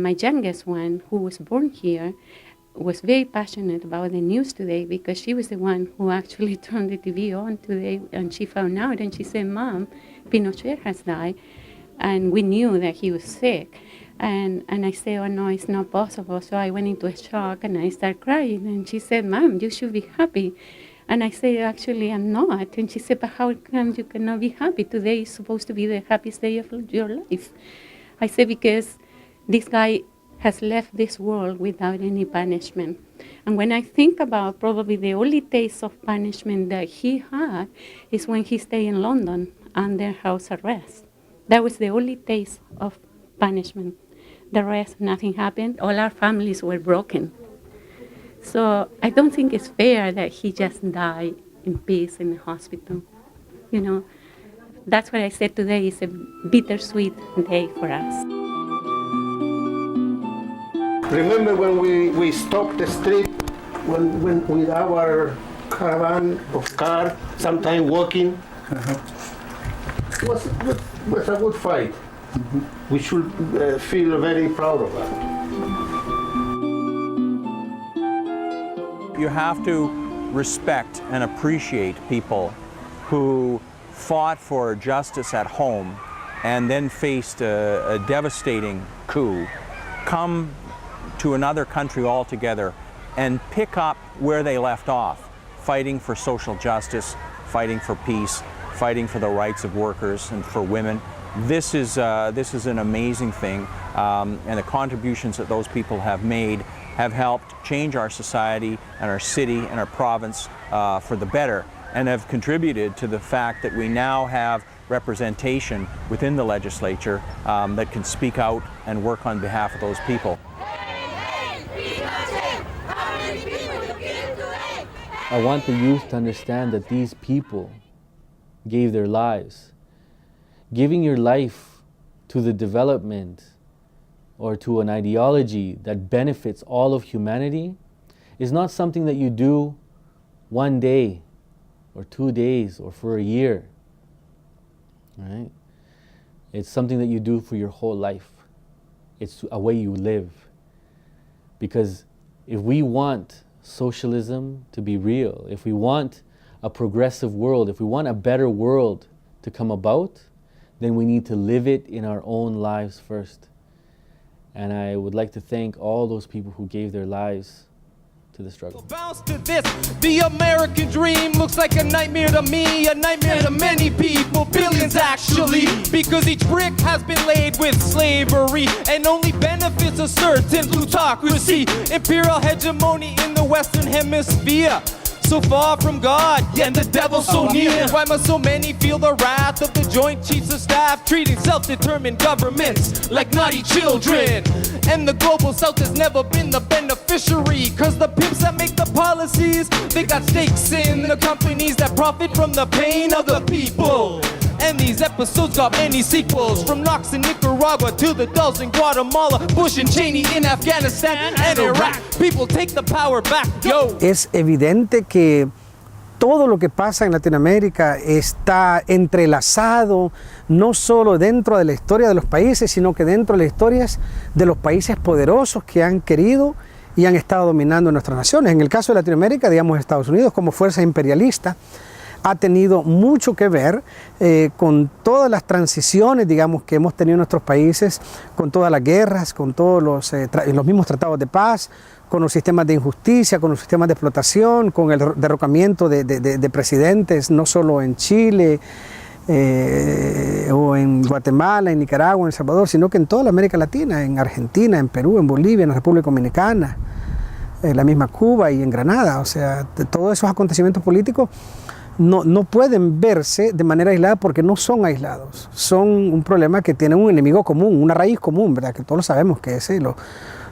my youngest one, who was born here, was very passionate about the news today because she was the one who actually turned the TV on today, and she found out and she said, "Mom, Pinochet has died," and we knew that he was sick. And I said, "Oh no, it's not possible." So I went into a shock and I started crying, and she said, "Mom, you should be happy." And I said, "Actually, I'm not." And she said, "But how come you cannot be happy? Today is supposed to be the happiest day of your life." I said, "Because this guy has left this world without any punishment." And when I think about probably the only taste of punishment that he had is when he stayed in London under house arrest. That was the only taste of punishment. The rest, nothing happened. All our families were broken. So I don't think it's fair that he just died in peace in the hospital. You know, that's what I said today. It's a bittersweet day for us. Remember when we stopped the street when with our caravan of cars, sometimes walking? It was a good fight. We should feel very proud of that. You have to respect and appreciate people who fought for justice at home and then faced a devastating coup, come to another country altogether and pick up where they left off, fighting for social justice, fighting for peace, fighting for the rights of workers and for women. This is an amazing thing, and the contributions that those people have made have helped change our society and our city and our province for the better, and have contributed to the fact that we now have representation within the legislature that can speak out and work on behalf of those people. I want the youth to understand that these people gave their lives. Giving your life to the development or to an ideology that benefits all of humanity is not something that you do one day or 2 days or for a year. Right? It's something that you do for your whole life. It's a way you live. Because if we want socialism to be real, if we want a progressive world, if we want a better world to come about, then we need to live it in our own lives first. And I would like to thank all those people who gave their lives to the struggle. Bounce to this, the American dream looks like a nightmare to me, a nightmare to many people, billions actually, because each brick has been laid with slavery and only benefits a certain plutocracy, imperial hegemony in the Western Hemisphere. So far from God, and the devil so near. Why must so many feel the wrath of the Joint Chiefs of Staff, treating self-determined governments like naughty children? And the global South has never been the beneficiary, cause the pimps that make the policies, they got stakes in the companies that profit from the pain of the people. And these episodes got many sequels, from Knox in Nicaragua to the dolls in Guatemala, Bush and Cheney in Afghanistan and Iraq. People take the power back, yo. Es evidente que todo lo que pasa en Latinoamérica está entrelazado no solo dentro de la historia de los países, sino que dentro de las historias de los países poderosos que han querido y han estado dominando nuestras naciones. En el caso de Latinoamérica, digamos Estados Unidos como fuerza imperialista, ha tenido mucho que ver con todas las transiciones, digamos, que hemos tenido en nuestros países, con todas las guerras, con todos los mismos tratados de paz, con los sistemas de injusticia, con los sistemas de explotación, con el derrocamiento de presidentes, no solo en Chile o en Guatemala, en Nicaragua, en El Salvador, sino que en toda la América Latina, en Argentina, en Perú, en Bolivia, en la República Dominicana, en la misma Cuba y en Granada. O sea, todos esos acontecimientos políticos no pueden verse de manera aislada porque no son aislados. Son un problema que tiene un enemigo común, una raíz común, ¿verdad? Que todos lo sabemos, que es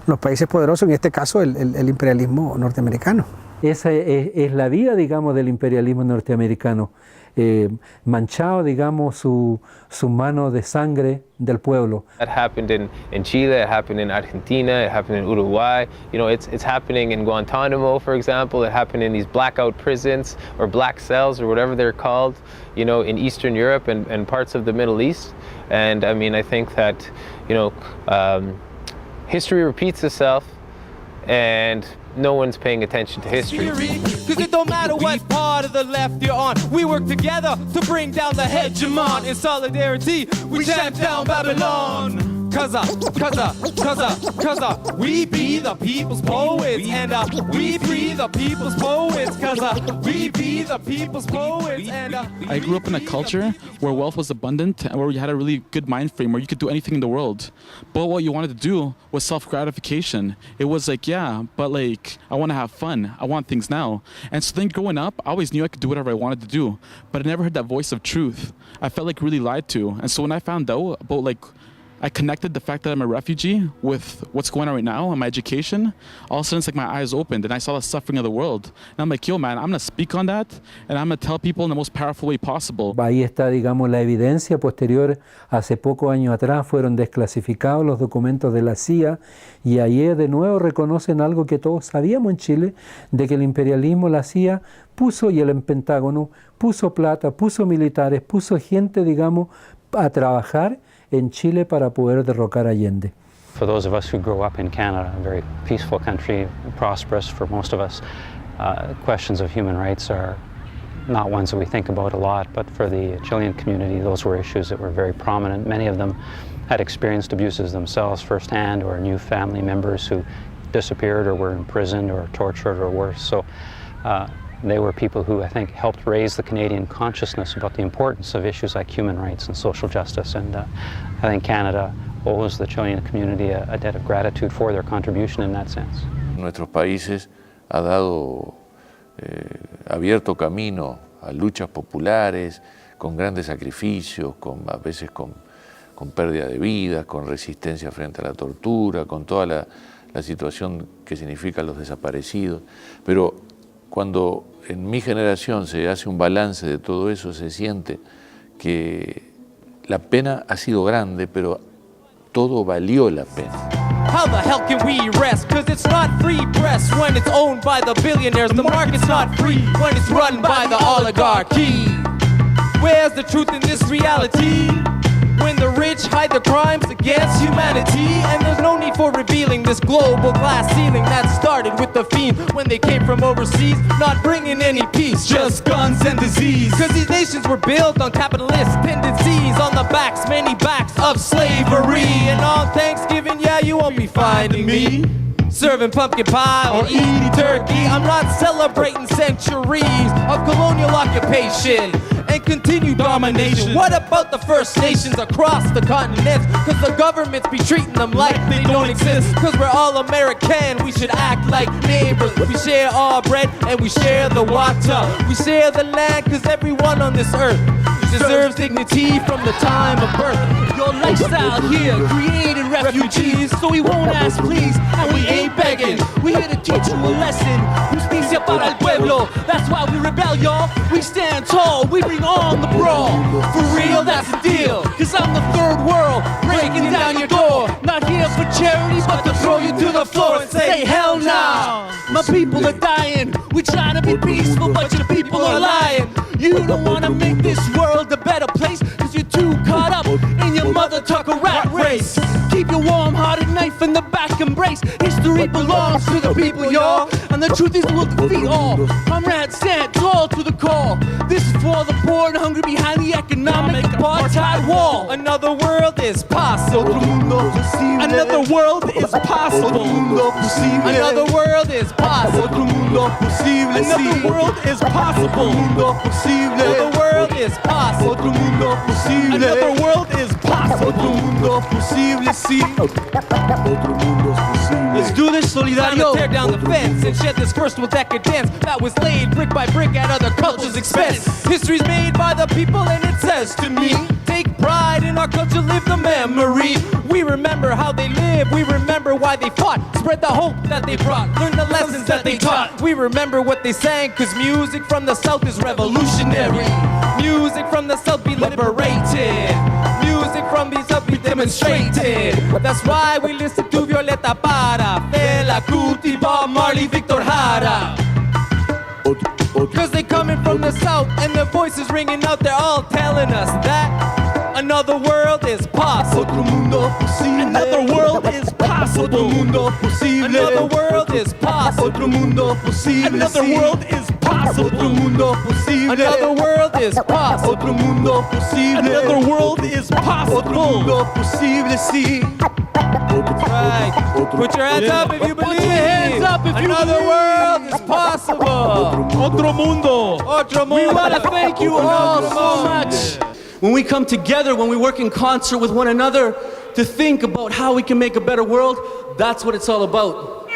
los países poderosos, en este caso el imperialismo norteamericano. Esa es la vida, digamos, del imperialismo norteamericano, manchado, digamos, su mano de sangre del pueblo. That happened in Chile, it happened in Argentina, it happened in Uruguay. You know, it's happening in Guantanamo, for example. It happened in these blackout prisons or black cells or whatever they're called, you know, in Eastern Europe and parts of the Middle East. And I mean, I think that, you know, history repeats itself, and no one's paying attention to history. Cause it don't matter what part of the left you're on, we work together to bring down the hegemon. In solidarity, we chant down Babylon. Cause we be the people's poets, and we be the people's poets, we be the people's poets, and I grew up in a culture where wealth was abundant and where you had a really good mind frame where you could do anything in the world. But what you wanted to do was self-gratification. It was like, yeah, but like, I want to have fun. I want things now. And so then growing up, I always knew I could do whatever I wanted to do, but I never heard that voice of truth. I felt like really lied to. And so when I found out about like, I connected the fact that I'm a refugee with what's going on right now and my education. All of a sudden, it's like my eyes opened and I saw the suffering of the world. And I'm like, yo, man, I'm going to speak on that and I'm going to tell people in the most powerful way possible. Ahí está, digamos, la evidencia posterior. Hace pocos años atrás fueron desclasificados los documentos de la CIA y ahí de nuevo reconocen algo que todos sabíamos en Chile, de que el imperialismo, la CIA, puso, y el Pentágono, puso plata, puso militares, puso gente, digamos, a trabajar en Chile para poder derrocar a Allende. For those of us who grow up in Canada, a very peaceful country, prosperous for most of us, questions of human rights are not ones that we think about a lot, but for the Chilean community, those were issues that were very prominent. Many of them had experienced abuses themselves firsthand, or knew family members who disappeared or were imprisoned or tortured or worse. So they were people who, I think, helped raise the Canadian consciousness about the importance of issues like human rights and social justice. And I think Canada owes the Chilean community a debt of gratitude for their contribution in that sense. Nuestros países ha dado, abierto camino a luchas populares con grandes sacrificios, a veces con pérdida de vidas, con resistencia frente a la tortura, con toda la situación que significan los desaparecidos. Pero cuando en mi generación se hace un balance de todo eso, se siente que la pena ha sido grande, pero todo valió la pena. How the hell can we rest? Cause it's not free press when it's owned by the billionaires. The market's not free when it's run by the oligarchy. Where's the truth in this reality? When the rich hide their crimes against humanity, and there's no need for revealing this global glass ceiling that started with the fiend when they came from overseas, not bringing any peace, just guns and disease. Cause these nations were built on capitalist tendencies, on the backs, many backs of slavery. And on Thanksgiving, yeah, you won't be finding me serving pumpkin pie or eating turkey. I'm not celebrating centuries of colonial occupation and continued domination. What about the First Nations across the continents? Cause the governments be treating them like they don't exist. Cause we're all American, we should act like neighbors. We share our bread and we share the water. We share the land cause everyone on this earth deserves dignity from the time of birth. Your lifestyle here created refugees, so we won't ask please, and we ain't begging. We here to teach you a lesson. Justicia para el pueblo, that's why we rebel, y'all. We stand tall, we bring on the brawl. For real, that's the deal, cause I'm the third world, breaking down your door. Not here for charities, but to throw you to the floor and say, hell nah. My people are dying, we trying to be peaceful, but your people are lying. You don't wanna make this world a better place, cause you're too caught up in your mother tucker rat race. Keep your warm-hearted knife in the back embrace. History belongs to the people, y'all, and the truth is we'll defeat all. Comrades, stand tall to the call. This is for the poor and hungry behind the economic apartheid wall. Another world is possible. Another world is possible. Another world is possible. Another world is possible. Another world is possible. Another world is possible. Let's do this, Solidario. Tear down the fence and shed this first decadence that was laid brick by brick at other cultures' expense. History's made by the people and it says to me, take pride in our culture, live the memory. We remember how they lived, we remember why they fought, spread the hope that they brought, learn the lessons that they taught. We remember what they sang, cause music from the South is revolutionary. Music from the South be liberated. Music from the South be demonstrated. That's why we listen to Violeta Parra, Fela Kuti, Bob Marley, Victor Jara. Cause they coming from the South and their voices ringing out, they're all telling us that another world is possible. Another world is possible. possible. Otro mundo posible. Another world is possible. Otro mundo posible. Another world is possible. Otro mundo posible. Another world is possible. Otro mundo posible. Another world is possible. Otro mundo posible, sí. Right. Put your hands up if you believe. Put your hands up if you believe. Another world is possible. Otro mundo. Otro mundo. We want to thank you all so much. When we come together, when we work in concert with one another to think about how we can make a better world, that's what it's all about.